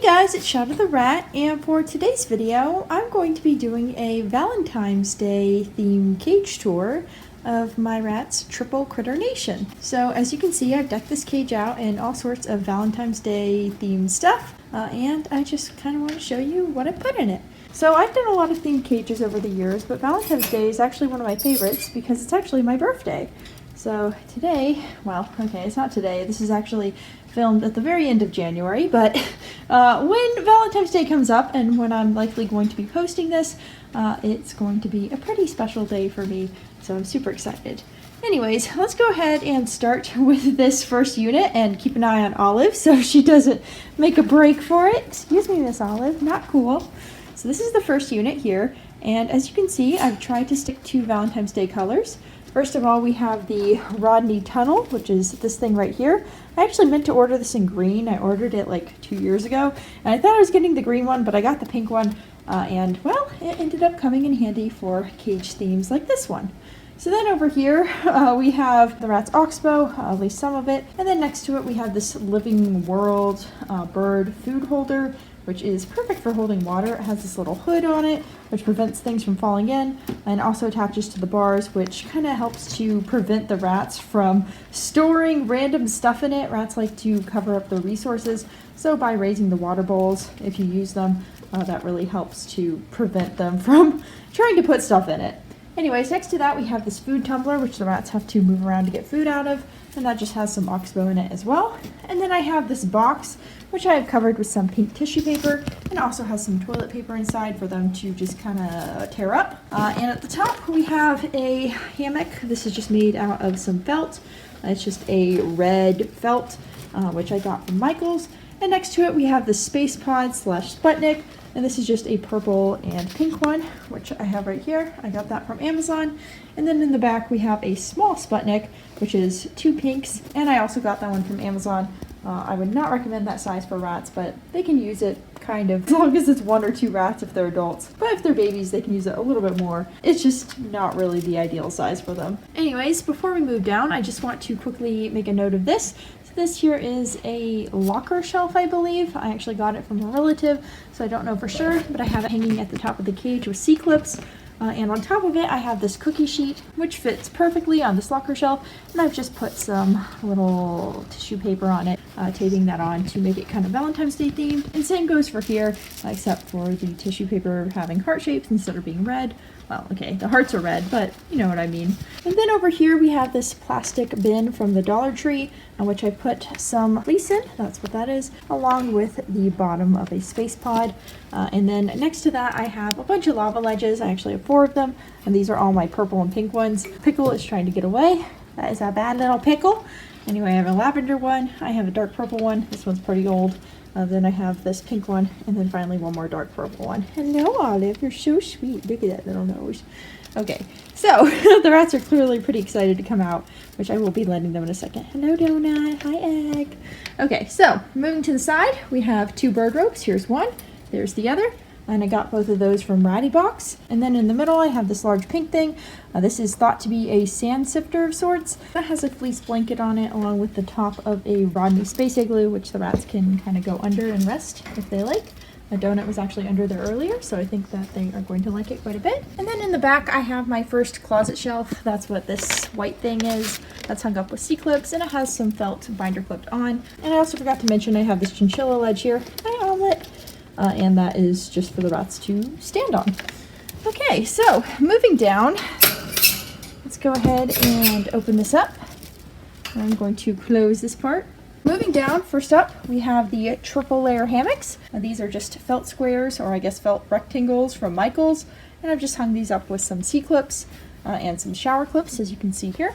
guys, it's Shadow the Rat, and for today's video, I'm going to be doing a Valentine's Day themed cage tour of my rat's triple critter nation. So as you can see, I've decked this cage out in all sorts of Valentine's Day themed stuff, and I just kind of want to show you what I put in it. So I've done a lot of themed cages over the years, but Valentine's Day is actually one of my favorites because it's actually my birthday. So today, well, okay, it's not today, this is actually filmed at the very end of January, but when Valentine's Day comes up and when I'm likely going to be posting this, it's going to be a pretty special day for me, so I'm super excited. Anyways, let's go ahead and start with this first unit and keep an eye on Olive so she doesn't make a break for it. Excuse me, Miss Olive, not cool. So this is the first unit here, and as you can see, I've tried to stick to Valentine's Day colors. First of all, we have the Rodney Tunnel, which is this thing right here. I actually meant to order this in green. I ordered it like 2 years ago, and I thought I was getting the green one, but I got the pink one, and well, it ended up coming in handy for cage themes like this one. So then over here, we have the rat's Oxbow, at least some of it, and then next to it we have this Living World bird food holder, which is perfect for holding water. It has this little hood on it, which prevents things from falling in, and also attaches to the bars, which kind of helps to prevent the rats from storing random stuff in it. Rats like to cover up their resources, so by raising the water bowls, if you use them, that really helps to prevent them from trying to put stuff in it. Anyways, next to that we have this food tumbler, which the rats have to move around to get food out of, and that just has some Oxbow in it as well. And then I have this box, which I have covered with some pink tissue paper, and also has some toilet paper inside for them to just kind of tear up. And at the top we have a hammock. This is just made out of some felt. It's just a red felt, which I got from Michael's. And next to it we have the Space Pod slash Sputnik. And this is just a purple and pink one, which I have right here. I got that from Amazon. And then in the back we have a small Sputnik, which is 2 pinks. And I also got that one from Amazon. I would not recommend that size for rats, but they can use it kind of, as long as it's 1 or 2 rats if they're adults. But if they're babies, they can use it a little bit more. It's just not really the ideal size for them. Anyways, before we move down, I just want to quickly make a note of this. This here is a locker shelf, I believe. I actually got it from a relative, so I don't know for sure, but I have it hanging at the top of the cage with C-clips. And on top of it, I have this cookie sheet, which fits perfectly on this locker shelf, and I've just put some little tissue paper on it, taping that on to make it kind of Valentine's Day themed. And same goes for here, except for the tissue paper having heart shapes instead of being red. Well, okay, the hearts are red, but you know what I mean. And then over here we have this plastic bin from the Dollar Tree, on which I put some fleece in, that's what that is, along with the bottom of a space pod. And then next to that I have a bunch of lava ledges. I actually have 4 of them, and these are all my purple and pink ones. Pickle is trying to get away. That is a bad little pickle. Anyway, I have a lavender one, I have a dark purple one, this one's pretty old. Then I have this pink one, and then finally one more dark purple one. Hello, Olive, you're so sweet. Look at that little nose. Okay, so the rats are clearly pretty excited to come out, which I will be letting them in a second. Hello, Donut. Hi, Egg. Okay, so moving to the side, we have 2 bird ropes. Here's one, there's the other. And I got both of those from Ratty Box. And then in the middle I have this large pink thing. This is thought to be a sand sifter of sorts. That has a fleece blanket on it along with the top of a Rodney Space Igloo, which the rats can kind of go under and rest if they like. A donut was actually under there earlier, so I think that they are going to like it quite a bit. And then in the back I have my first closet shelf. That's what this white thing is. That's hung up with C-clips, and it has some felt binder clipped on. And I also forgot to mention I have this chinchilla ledge here. Hi, Omelet. And that is just for the rats to stand on. Okay, so moving down, let's go ahead and open this up. I'm going to close this part. Moving down, first up, we have the triple layer hammocks. These are just felt squares, or I guess felt rectangles from Michael's, and I've just hung these up with some C-clips and some shower clips, as you can see here.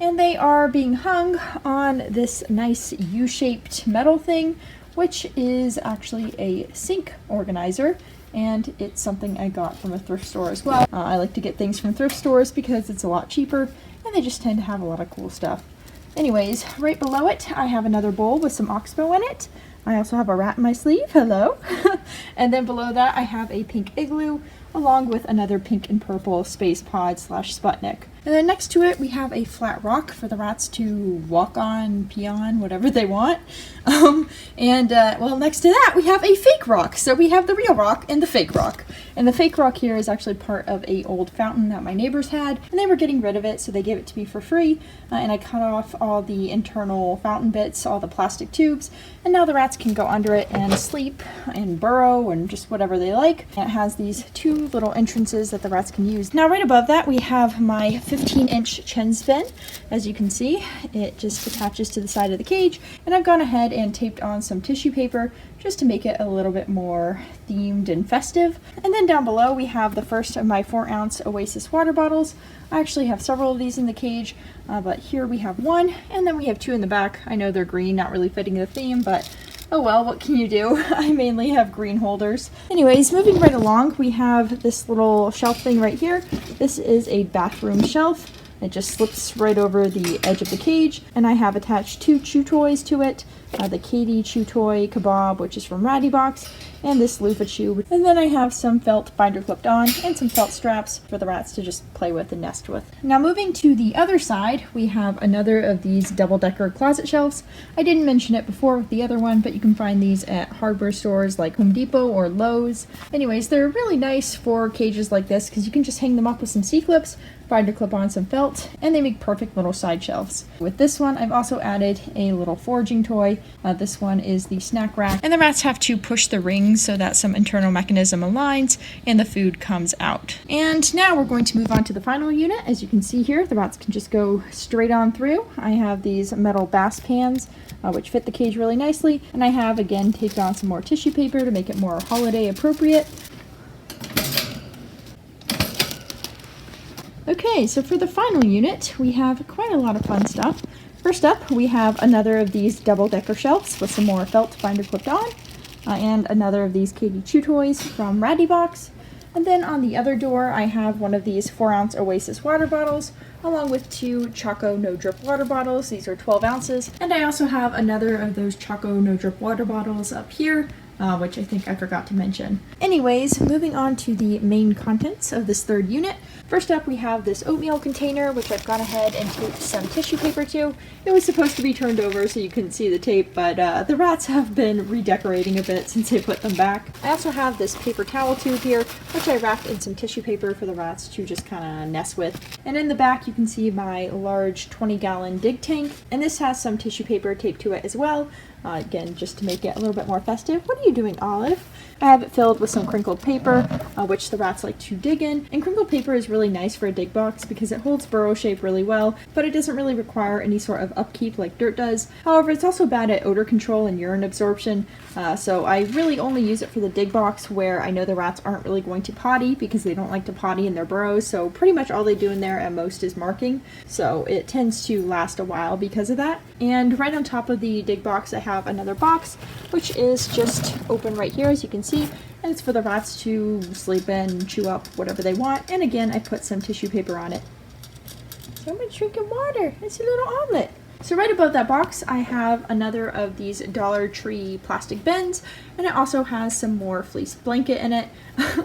And they are being hung on this nice U-shaped metal thing, which is actually a sink organizer, and it's something I got from a thrift store as well. I like to get things from thrift stores because it's a lot cheaper, and they just tend to have a lot of cool stuff. Anyways, right below it, I have another bowl with some Oxbow in it. I also have a rat in my sleeve, hello. And then below that, I have a pink igloo, along with another pink and purple space pod / Sputnik. And then next to it, we have a flat rock for the rats to walk on, pee on, whatever they want. Well, next to that, we have a fake rock. So we have the real rock and the fake rock. And the fake rock here is actually part of an old fountain that my neighbors had, and they were getting rid of it, so they gave it to me for free. And I cut off all the internal fountain bits, all the plastic tubes, and now the rats can go under it and sleep and burrow and just whatever they like. And it has these 2 little entrances that the rats can use. Now right above that, we have my 15-inch Chen's bin. As you can see, it just attaches to the side of the cage, and I've gone ahead and taped on some tissue paper just to make it a little bit more themed and festive. And then down below we have the first of my 4-ounce Oasis water bottles. I actually have several of these in the cage, but here we have 1, and then we have 2 in the back. I know they're green, not really fitting the theme, but oh well, what can you do? I mainly have green holders. Anyways, moving right along, we have this little shelf thing right here. This is a bathroom shelf. It just slips right over the edge of the cage, and I have attached 2 chew toys to it. The Katie chew toy Kebab, which is from Ratty Box, and this loofah chew. And then I have some felt binder clipped on and some felt straps for the rats to just play with and nest with. Now moving to the other side, we have another of these double-decker closet shelves. I didn't mention it before with the other one, but you can find these at hardware stores like Home Depot or Lowe's. Anyways, they're really nice for cages like this because you can just hang them up with some C-clips, binder clip on some felt, and they make perfect little side shelves. With this one, I've also added a little foraging toy. This one is the snack rack, and the rats have to push the rings so that some internal mechanism aligns and the food comes out. And now we're going to move on to the final unit. As you can see here, the rats can just go straight on through. I have these metal bass pans, which fit the cage really nicely, and I have again taped on some more tissue paper to make it more holiday appropriate. Okay, so for the final unit, we have quite a lot of fun stuff. First up, we have another of these double-decker shelves with some more felt binder clipped on, and another of these Katie chew toys from Ratty Box. And then on the other door, I have one of these 4-ounce Oasis water bottles, along with 2 Choco No Drip water bottles. These are 12 ounces. And I also have another of those Choco No Drip water bottles up here, which I think I forgot to mention. Anyways, moving on to the main contents of this third unit. First up, we have this oatmeal container, which I've gone ahead and taped some tissue paper to. It was supposed to be turned over so you couldn't see the tape, but the rats have been redecorating a bit since I put them back. I also have this paper towel tube here, which I wrapped in some tissue paper for the rats to just kind of nest with. And in the back, you can see my large 20-gallon dig tank, and this has some tissue paper taped to it as well. Again, just to make it a little bit more festive. What are you doing, Olive? I have it filled with some crinkled paper, which the rats like to dig in. And crinkled paper is really nice for a dig box because it holds burrow shape really well, but it doesn't really require any sort of upkeep like dirt does. However, it's also bad at odor control and urine absorption, so I really only use it for the dig box where I know the rats aren't really going to potty because they don't like to potty in their burrows, so pretty much all they do in there at most is marking. So it tends to last a while because of that. And right on top of the dig box, I have another box, which is just open right here, as you can see, and it's for the rats to sleep in, chew up whatever they want. And again, I put some tissue paper on it. So I'm drinking water. It's a little omelet. So right above that box, I have another of these Dollar Tree plastic bins, and it also has some more fleece blanket in it.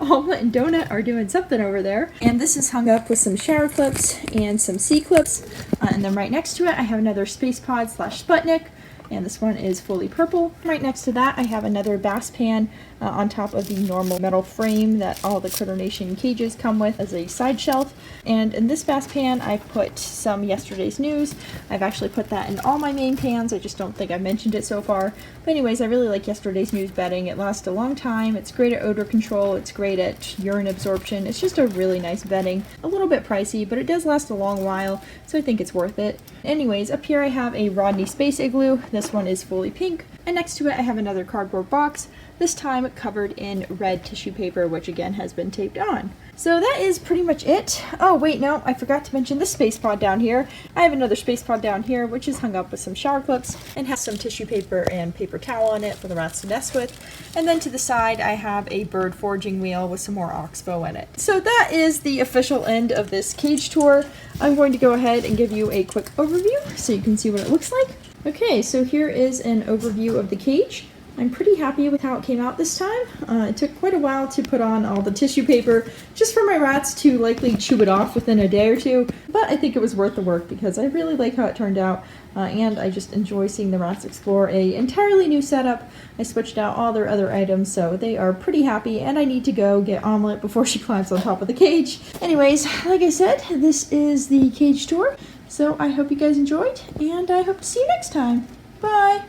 Omelet and Donut are doing something over there. And this is hung up with some shower clips and some C-clips. And then right next to it, I have another Space Pod / Sputnik. And this one is fully purple. Right next to that, I have another bass pan on top of the normal metal frame that all the Critter Nation cages come with as a side shelf. And in this bass pan, I've put some yesterday's news. I've actually put that in all my main pans. I just don't think I've mentioned it so far. But anyways, I really like yesterday's news bedding. It lasts a long time. It's great at odor control. It's great at urine absorption. It's just a really nice bedding. A little bit pricey, but it does last a long while, so I think it's worth it. Anyways, up here I have a Rodney Space Igloo. This one is fully pink. And next to it I have another cardboard box, this time covered in red tissue paper, which again has been taped on. So that is pretty much it. Oh wait, no, I forgot to mention this space pod down here. I have another space pod down here, which is hung up with some shower clips and has some tissue paper and paper towel on it for the rats to nest with. And then to the side, I have a bird foraging wheel with some more Oxbow in it. So that is the official end of this cage tour. I'm going to go ahead and give you a quick overview so you can see what it looks like. Okay, so here is an overview of the cage. I'm pretty happy with how it came out this time. It took quite a while to put on all the tissue paper, just for my rats to likely chew it off within a day or two, but I think it was worth the work because I really like how it turned out, and I just enjoy seeing the rats explore a entirely new setup. I switched out all their other items, so they are pretty happy, and I need to go get Omelette before she climbs on top of the cage. Anyways, like I said, this is the cage tour, so I hope you guys enjoyed, and I hope to see you next time. Bye!